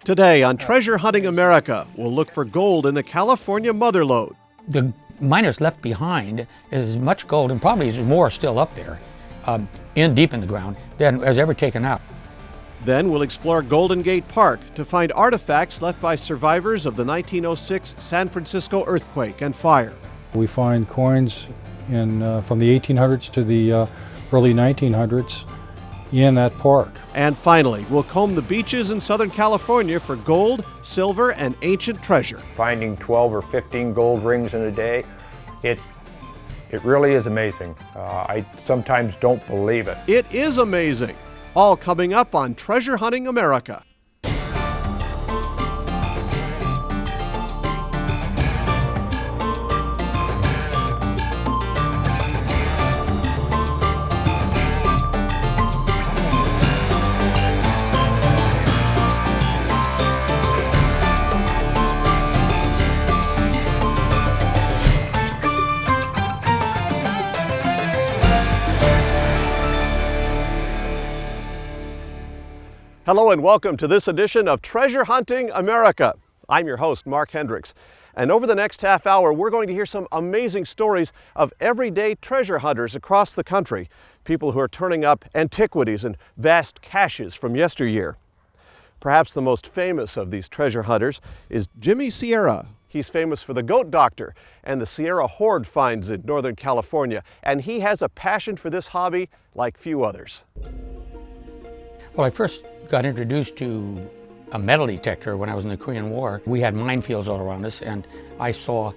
Today on Treasure Hunting America, we'll look for gold in the California mother lode. The miners left behind as much gold, and probably is more still up there, deep in the ground, than was ever taken out. Then we'll explore Golden Gate Park to find artifacts left by survivors of the 1906 San Francisco earthquake and fire. We find coins from the 1800s to the early 1900s in that park. And finally, we'll comb the beaches in Southern California for gold, silver, and ancient treasure. Finding 12 or 15 gold rings in a day, it really is amazing. I sometimes don't believe it. It is amazing. All coming up on Treasure Hunting America. Hello and welcome to this edition of Treasure Hunting America. I'm your host, Mark Hendricks. And over the next half hour, we're going to hear some amazing stories of everyday treasure hunters across the country, people who are turning up antiquities and vast caches from yesteryear. Perhaps the most famous of these treasure hunters is Jimmy Sierra. He's famous for the goat doctor and the Sierra hoard finds in Northern California, and he has a passion for this hobby like few others. Well, I first got introduced to a metal detector when I was in the Korean War. We had minefields all around us, and I saw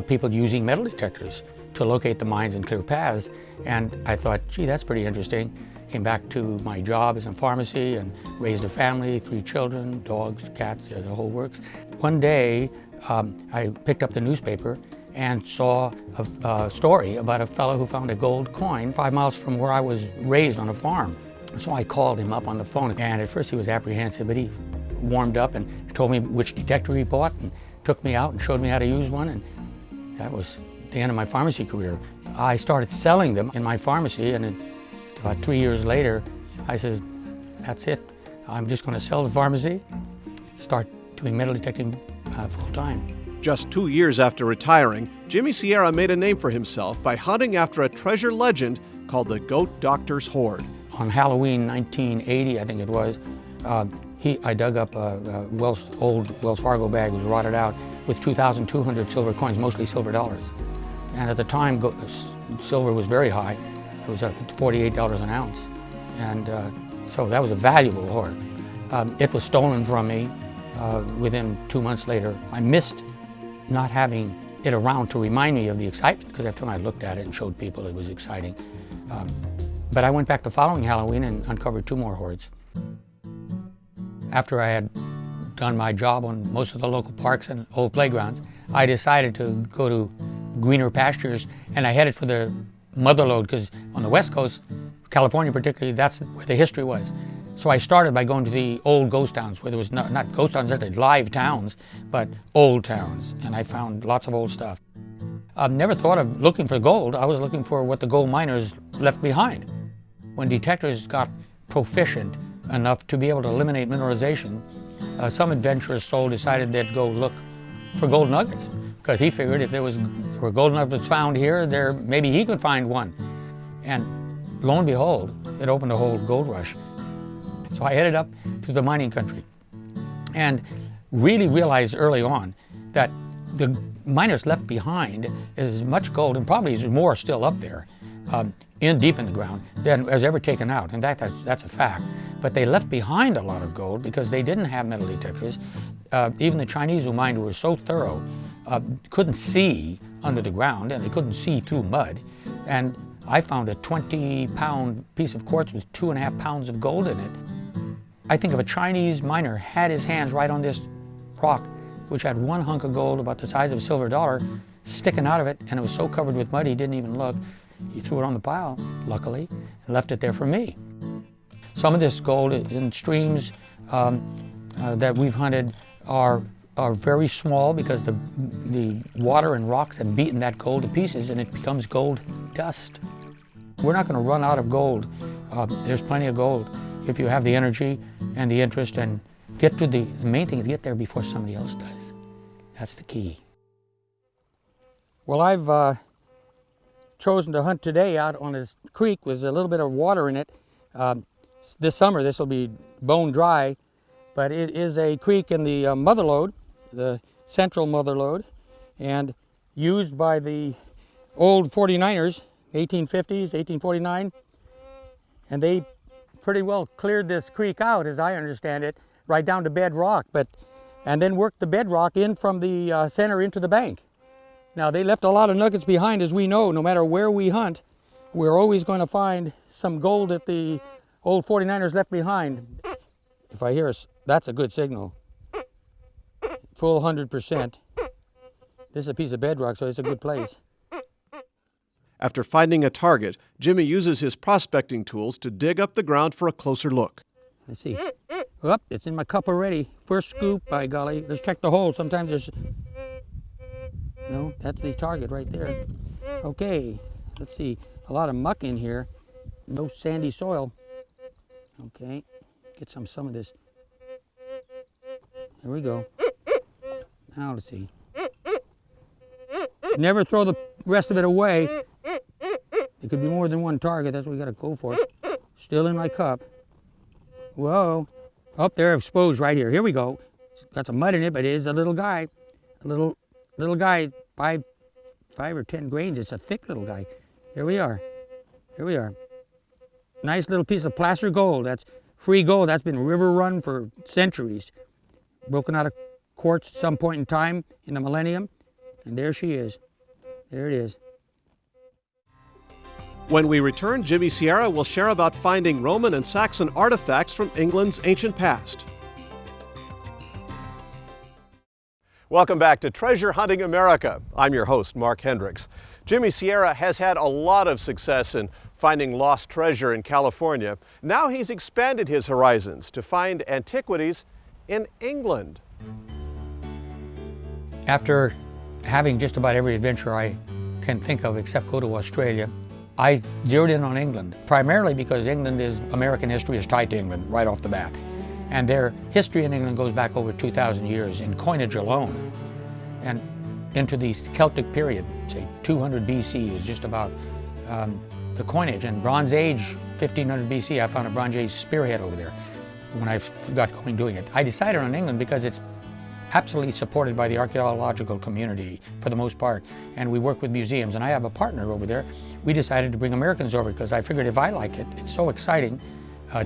people using metal detectors to locate the mines and clear paths. And I thought, gee, that's pretty interesting. Came back to my job as in pharmacy and raised a family, 3 children, dogs, cats, the whole works. One day, I picked up the newspaper and saw a story about a fellow who found a gold coin 5 miles from where I was raised on a farm. So I called him up on the phone, and at first he was apprehensive, but he warmed up and told me which detector he bought and took me out and showed me how to use one, and that was the end of my pharmacy career. I started selling them in my pharmacy, and about 3 years later, I said, that's it. I'm just going to sell the pharmacy, start doing metal detecting full time. Just 2 years after retiring, Jimmy Sierra made a name for himself by hunting after a treasure legend called the Goat Doctor's Hoard. On Halloween 1980, I think it was, I dug up a old Wells Fargo bag. It was rotted out with 2,200 silver coins, mostly silver dollars. And at the time, silver was very high. It was up at $48 an ounce. And so that was a valuable hoard. It was stolen from me within 2 months later. I missed not having it around to remind me of the excitement, because every time I looked at it and showed people, it was exciting. But I went back the following Halloween and uncovered 2 more hoards. After I had done my job on most of the local parks and old playgrounds, I decided to go to greener pastures, and I headed for the mother lode, because on the West Coast, California particularly, that's where the history was. So I started by going to the old ghost towns, where there was not ghost towns, necessarily live towns, but old towns, and I found lots of old stuff. I've never thought of looking for gold. I was looking for what the gold miners left behind. When detectors got proficient enough to be able to eliminate mineralization, some adventurous soul decided they'd go look for gold nuggets, because he figured if there were gold nuggets found here, maybe he could find one. And lo and behold, it opened a whole gold rush. So I headed up to the mining country and really realized early on that the miners left behind as much gold, and probably is more still up there, deep in the ground, than was ever taken out. In fact, that's a fact. But they left behind a lot of gold because they didn't have metal detectors. Even the Chinese who mined were so thorough, couldn't see under the ground, and they couldn't see through mud. And I found a 20-pound piece of quartz with 2.5 pounds of gold in it. I think if a Chinese miner had his hands right on this rock, which had one hunk of gold about the size of a silver dollar sticking out of it, and it was so covered with mud he didn't even look, he threw it on the pile, luckily, and left it there for me. Some of this gold in streams that we've hunted are very small, because the water and rocks have beaten that gold to pieces, and it becomes gold dust. We're not going to run out of gold. There's plenty of gold if you have the energy and the interest and the main thing is get there before somebody else does. That's the key. Well, I've chosen to hunt today out on this creek with a little bit of water in it. This summer this will be bone dry, but it is a creek in the mother lode, the central mother lode, and used by the old 49ers, 1850s, 1849, and they pretty well cleared this creek out, as I understand it, right down to bedrock, and then worked the bedrock in from the center into the bank. Now, they left a lot of nuggets behind, as we know. No matter where we hunt, we're always going to find some gold that the old 49ers left behind. If I hear us, that's a good signal. Full 100%. This is a piece of bedrock, so it's a good place. After finding a target, Jimmy uses his prospecting tools to dig up the ground for a closer look. Let's see. Oh, it's in my cup already. First scoop, by golly. Let's check the hole. Sometimes there's... No, that's the target right there. Okay, let's see. A lot of muck in here. No sandy soil. Okay, get some of this. There we go. Now let's see. Never throw the rest of it away. It could be more than one target. That's what we got to go for. Still in my cup. Whoa. Up there, exposed right here. Here we go. It's got some mud in it, but it is a little guy. A little guy, five or 10 grains. It's a thick little guy. Here we are. Here we are. Nice little piece of placer gold. That's free gold. That's been river run for centuries. Broken out of quartz at some point in time in the millennium. And there she is. There it is. When we return, Jimmy Sierra will share about finding Roman and Saxon artifacts from England's ancient past. Welcome back to Treasure Hunting America. I'm your host, Mark Hendricks. Jimmy Sierra has had a lot of success in finding lost treasure in California. Now he's expanded his horizons to find antiquities in England. After having just about every adventure I can think of except go to Australia, I zeroed in on England, primarily because American history is tied to England right off the bat. And their history in England goes back over 2,000 years in coinage alone. And into the Celtic period, say 200 BC is just about the coinage. And Bronze Age, 1500 BC, I found a Bronze Age spearhead over there when I got going doing it. I decided on England because it's absolutely supported by the archaeological community for the most part, and we work with museums, and I have a partner over there. We decided to bring Americans over because I figured if I like it, it's so exciting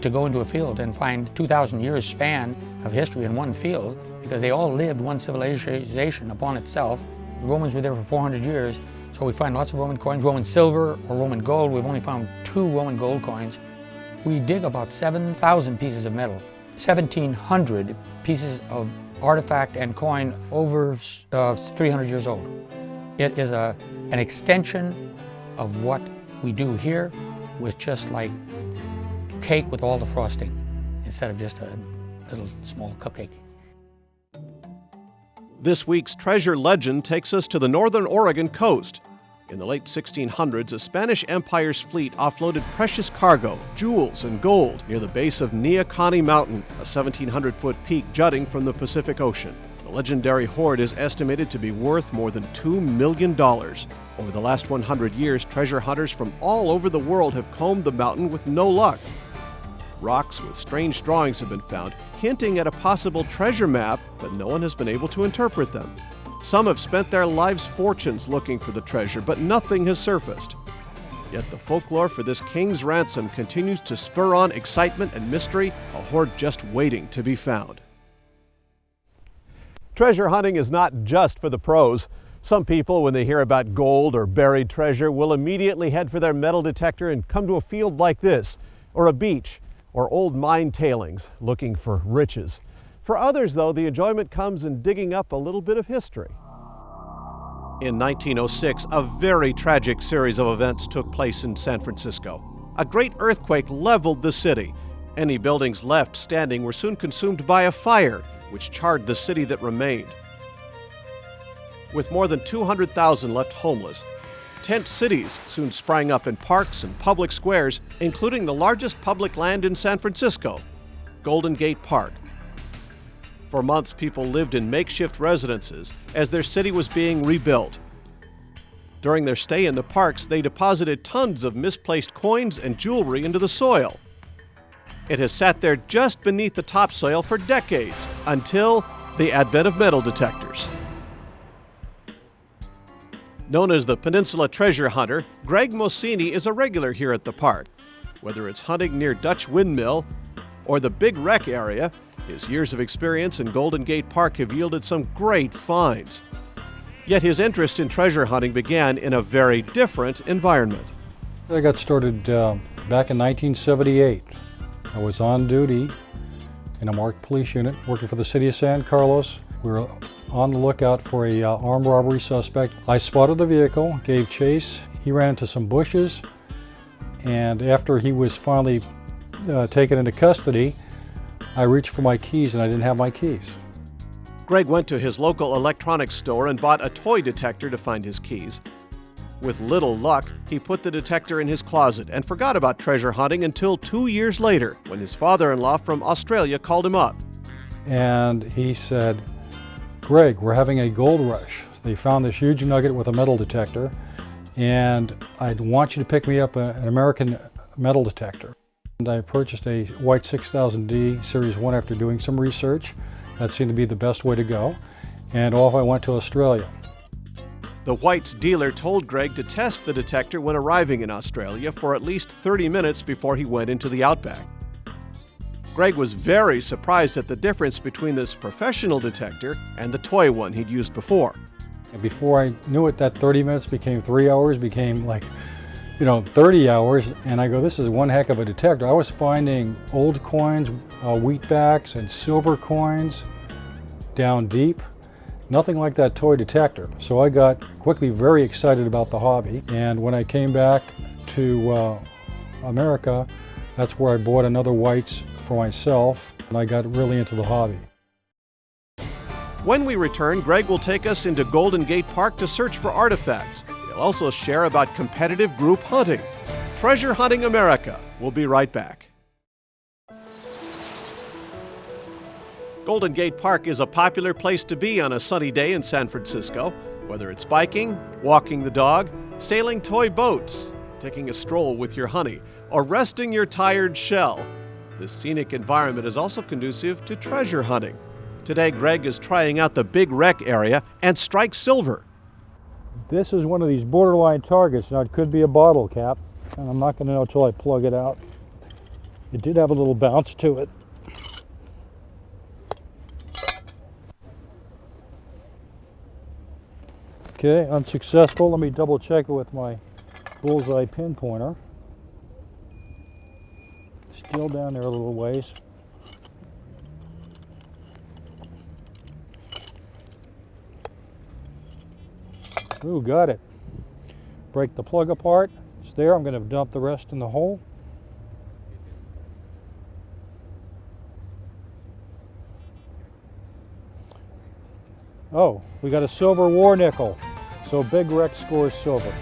to go into a field and find 2,000 years span of history in one field, because they all lived one civilization upon itself. The Romans were there for 400 years, so we find lots of Roman coins, Roman silver or Roman gold. We've only found 2 Roman gold coins. We dig about 7,000 pieces of metal, 1,700 pieces of artifact and coin over 300 years old. It is an extension of what we do here, with just like cake with all the frosting instead of just a little small cupcake. This week's treasure legend takes us to the northern Oregon coast. In the late 1600s, a Spanish Empire's fleet offloaded precious cargo, jewels, and gold near the base of Neahkahnie Mountain, a 1,700-foot peak jutting from the Pacific Ocean. The legendary hoard is estimated to be worth more than $2 million. Over the last 100 years, treasure hunters from all over the world have combed the mountain with no luck. Rocks with strange drawings have been found, hinting at a possible treasure map, but no one has been able to interpret them. Some have spent their lives' fortunes looking for the treasure, but nothing has surfaced. Yet the folklore for this king's ransom continues to spur on excitement and mystery, a hoard just waiting to be found. Treasure hunting is not just for the pros. Some people, when they hear about gold or buried treasure, will immediately head for their metal detector and come to a field like this, or a beach, or old mine tailings, looking for riches. For others, though, the enjoyment comes in digging up a little bit of history. In 1906, a very tragic series of events took place in San Francisco. A great earthquake leveled the city. Any buildings left standing were soon consumed by a fire, which charred the city that remained. With more than 200,000 left homeless, tent cities soon sprang up in parks and public squares, including the largest public land in San Francisco, Golden Gate Park. For months, people lived in makeshift residences as their city was being rebuilt. During their stay in the parks, they deposited tons of misplaced coins and jewelry into the soil. It has sat there just beneath the topsoil for decades, until the advent of metal detectors. Known as the Peninsula Treasure Hunter, Greg Mosini is a regular here at the park. Whether it's hunting near Dutch Windmill or the Big Wreck area, his years of experience in Golden Gate Park have yielded some great finds. Yet his interest in treasure hunting began in a very different environment. I got started back in 1978. I was on duty in a marked police unit working for the city of San Carlos. We were on the lookout for a armed robbery suspect. I spotted the vehicle, gave chase. He ran into some bushes, and after he was finally taken into custody, I reached for my keys and I didn't have my keys. Greg went to his local electronics store and bought a toy detector to find his keys. With little luck, he put the detector in his closet and forgot about treasure hunting until 2 years later, when his father-in-law from Australia called him up. And he said, "Greg, we're having a gold rush. They found this huge nugget with a metal detector, and I want you to pick me up an American metal detector." And I purchased a white 6000D Series 1 after doing some research. That seemed to be the best way to go. And off I went to Australia. The White's dealer told Greg to test the detector when arriving in Australia for at least 30 minutes before he went into the outback. Greg was very surprised at the difference between this professional detector and the toy one he'd used before. And before I knew it, that 30 minutes became 3 hours, became like 30 hours, and I go, this is one heck of a detector. I was finding old coins, wheatbacks and silver coins down deep. Nothing like that toy detector. So I got quickly very excited about the hobby, and when I came back to America, that's where I bought another White's for myself, and I got really into the hobby. When we return, Greg will take us into Golden Gate Park to search for artifacts. He'll also share about competitive group hunting. Treasure Hunting America. We'll be right back. Golden Gate Park is a popular place to be on a sunny day in San Francisco. Whether it's biking, walking the dog, sailing toy boats, taking a stroll with your honey, or resting your tired shell, this scenic environment is also conducive to treasure hunting. Today, Greg is trying out the Big Wreck area and strike silver. This is one of these borderline targets. Now, it could be a bottle cap, and I'm not going to know until I plug it out. It did have a little bounce to it. Okay, unsuccessful. Let me double check it with my bullseye pinpointer. Still down there a little ways. Ooh, got it. Break the plug apart. It's there. I'm going to dump the rest in the hole. Oh, we got a silver war nickel. So Big Wreck scores silver.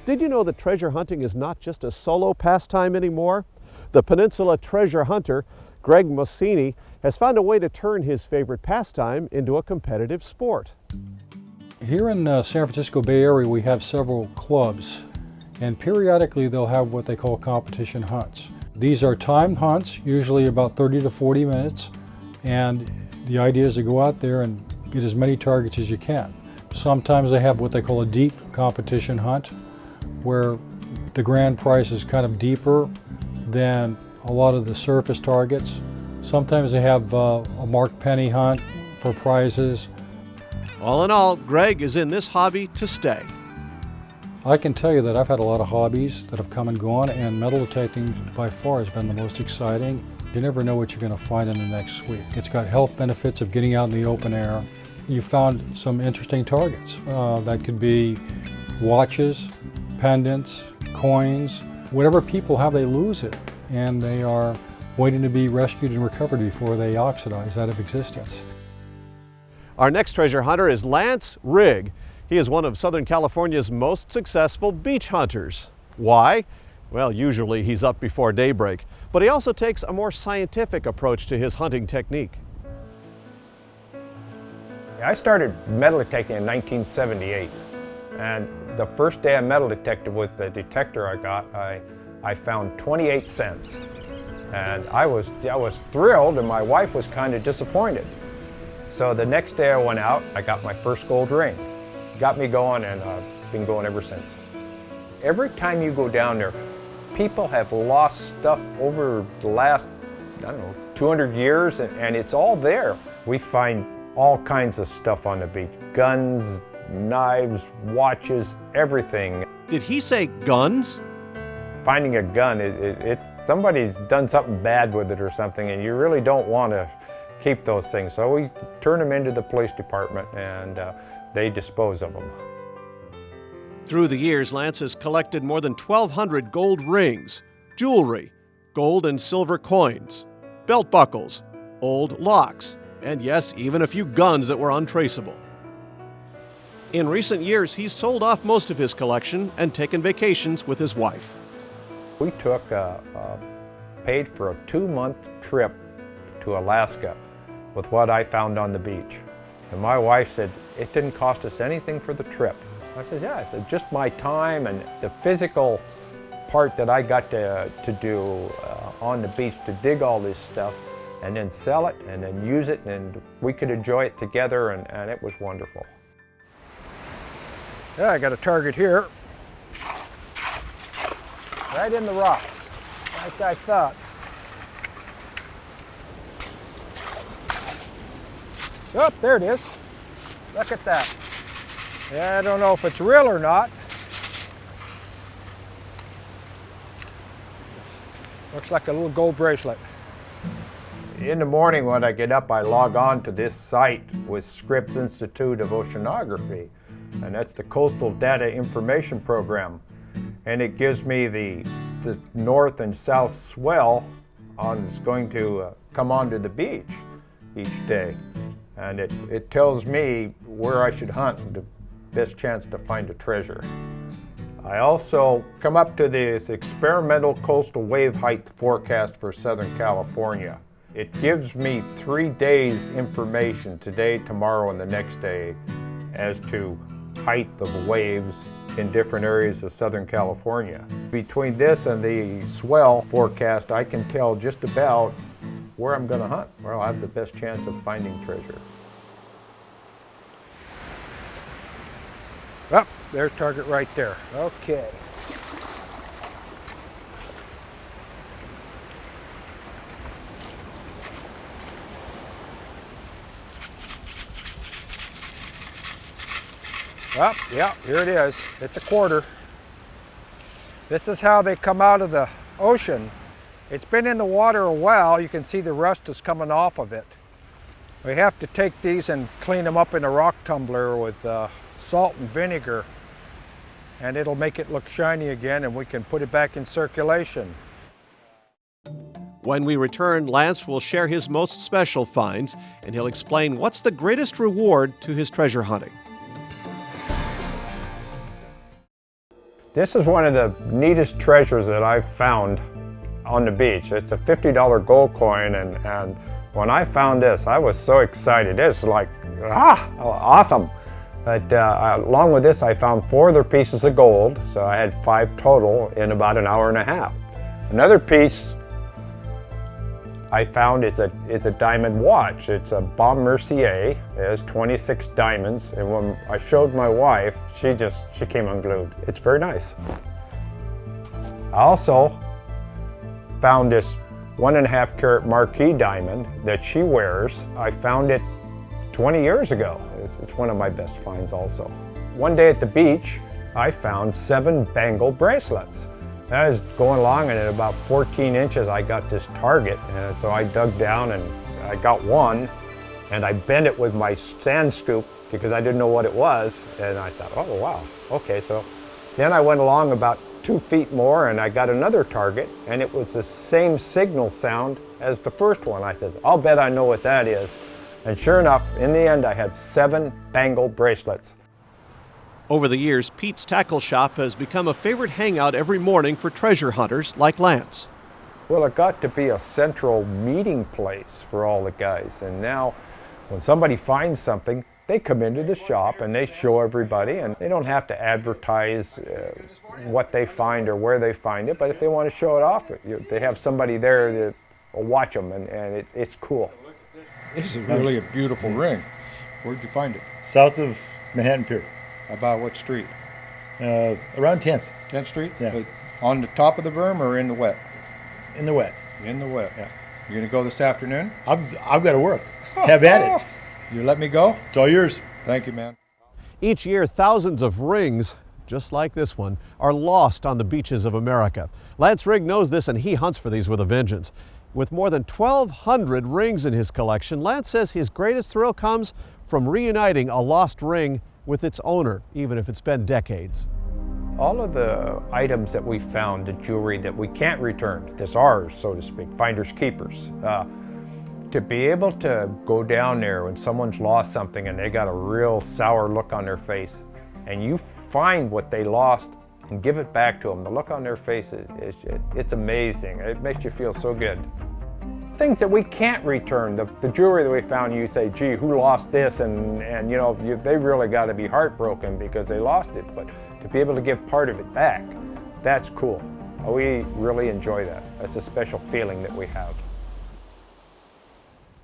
Did you know that treasure hunting is not just a solo pastime anymore? The Peninsula Treasure Hunter, Greg Mosini, has found a way to turn his favorite pastime into a competitive sport. Here in San Francisco Bay Area, we have several clubs, and periodically they'll have what they call competition hunts. These are timed hunts, usually about 30 to 40 minutes, and the idea is to go out there and get as many targets as you can. Sometimes they have what they call a deep competition hunt, where the grand prize is kind of deeper than a lot of the surface targets. Sometimes they have a marked penny hunt for prizes. All in all, Greg is in this hobby to stay. I can tell you that I've had a lot of hobbies that have come and gone, and metal detecting by far has been the most exciting. You never know what you're going to find in the next week. It's got health benefits of getting out in the open air. You found some interesting targets. That could be watches, pendants, coins. Whatever people have, they lose it, and they are waiting to be rescued and recovered before they oxidize out of existence. Our next treasure hunter is Lance Rigg. He is one of Southern California's most successful beach hunters. Why? Well, usually he's up before daybreak, but he also takes a more scientific approach to his hunting technique. I started metal detecting in 1978, and the first day I metal detected with the detector I got, I found 28 cents. And I was thrilled, and my wife was kind of disappointed. So the next day I went out, I got my first gold ring. Got me going, and I've been going ever since. Every time you go down there, people have lost stuff over the last, I don't know, 200 years, and it's all there. We find all kinds of stuff on the beach. Guns, knives, watches, everything. Did he say guns? Finding a gun, somebody's done something bad with it or something, and you really don't want to keep those things. So we turn them into the police department, and they dispose of them. Through the years, Lance has collected more than 1,200 gold rings, jewelry, gold and silver coins, belt buckles, old locks, and yes, even a few guns that were untraceable. In recent years, he's sold off most of his collection and taken vacations with his wife. We paid for a 2-month trip to Alaska with what I found on the beach. And my wife said, it didn't cost us anything for the trip. I said, yeah. I said, just my time and the physical part that I got to do on the beach, to dig all this stuff and then sell it and then use it, and we could enjoy it together, and it was wonderful. Yeah, I got a target here. Right in the rocks, like I thought. Oh, there it is. Look at that. Yeah, I don't know if it's real or not. Looks like a little gold bracelet. In the morning when I get up, I log on to this site with Scripps Institute of Oceanography, and that's the Coastal Data Information Program. And it gives me the north and south swell that's going to come onto the beach each day. And it tells me where I should hunt and the best chance to find a treasure. I also come up to this experimental coastal wave height forecast for Southern California. It gives me 3 days information, today, tomorrow, and the next day, as to height of waves in different areas of Southern California. Between this and the swell forecast, I can tell just about where I'm going to hunt, where I'll have the best chance of finding treasure. Oh, there's target right there. Okay. Oh, yeah, here it is. It's a quarter. This is how they come out of the ocean. It's been in the water a while. You can see the rust is coming off of it. We have to take these and clean them up in a rock tumbler with salt and vinegar, and it'll make it look shiny again, and we can put it back in circulation. When we return, Lance will share his most special finds, and he'll explain what's the greatest reward to his treasure hunting. This is one of the neatest treasures that I've found on the beach. It's a $50 gold coin, and when I found this, I was so excited. It's like, awesome. But along with this, I found 4 other pieces of gold, so I had 5 total in about an hour and a half. Another piece I found, it's a diamond watch. It's a Baume Mercier. It has 26 diamonds, and when I showed my wife, she came unglued. It's very nice. I also found this 1.5 carat marquise diamond that she wears. I found it 20 years ago. It's one of my best finds also. One day at the beach, I found 7 bangle bracelets. I was going along, and at about 14 inches, I got this target, and so I dug down and I got one, and I bent it with my sand scoop because I didn't know what it was, and I thought, oh wow, okay. So then I went along about 2 feet more, and I got another target, and it was the same signal sound as the first one. I said, I'll bet I know what that is. And sure enough, in the end, I had 7 bangle bracelets. Over the years, Pete's Tackle Shop has become a favorite hangout every morning for treasure hunters like Lance. Well, it got to be a central meeting place for all the guys, and now when somebody finds something, they come into the shop and they show everybody, and they don't have to advertise what they find or where they find it, but if they want to show it off, they have somebody there that will watch them, and it's cool. This is really a beautiful ring. Where'd you find it? South of Manhattan Pier, About what street? around 10th, 10th Street? Yeah. On the top of the berm or in the wet? in the wet. In the wet. Yeah. You're gonna go this afternoon? I've got to work. Have at it. You let me go? It's all yours. Thank you, man. Each year, thousands of rings, just like this one, are lost on the beaches of America. Lance Rigg knows this, and he hunts for these with a vengeance. With more than 1,200 rings in his collection, Lance says his greatest thrill comes from reuniting a lost ring with its owner, even if it's been decades. All of the items that we found, the jewelry that we can't return, that's ours, so to speak, finders keepers. To be able to go down there when someone's lost something and they got a real sour look on their face, and you find what they lost and give it back to them, the look on their face, it's amazing. It makes you feel so good. Things that we can't return, the jewelry that we found, you say, gee, who lost this? And you know, they really got to be heartbroken because they lost it. But to be able to give part of it back, that's cool. We really enjoy that. That's a special feeling that we have.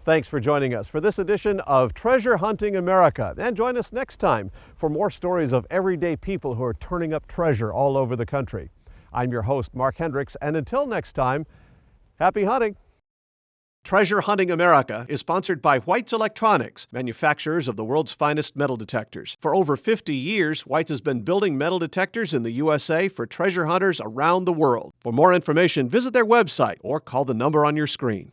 Thanks for joining us for this edition of Treasure Hunting America. And join us next time for more stories of everyday people who are turning up treasure all over the country. I'm your host, Mark Hendricks, and until next time, happy hunting. Treasure Hunting America is sponsored by White's Electronics, manufacturers of the world's finest metal detectors. For over 50 years, White's has been building metal detectors in the USA for treasure hunters around the world. For more information, visit their website or call the number on your screen.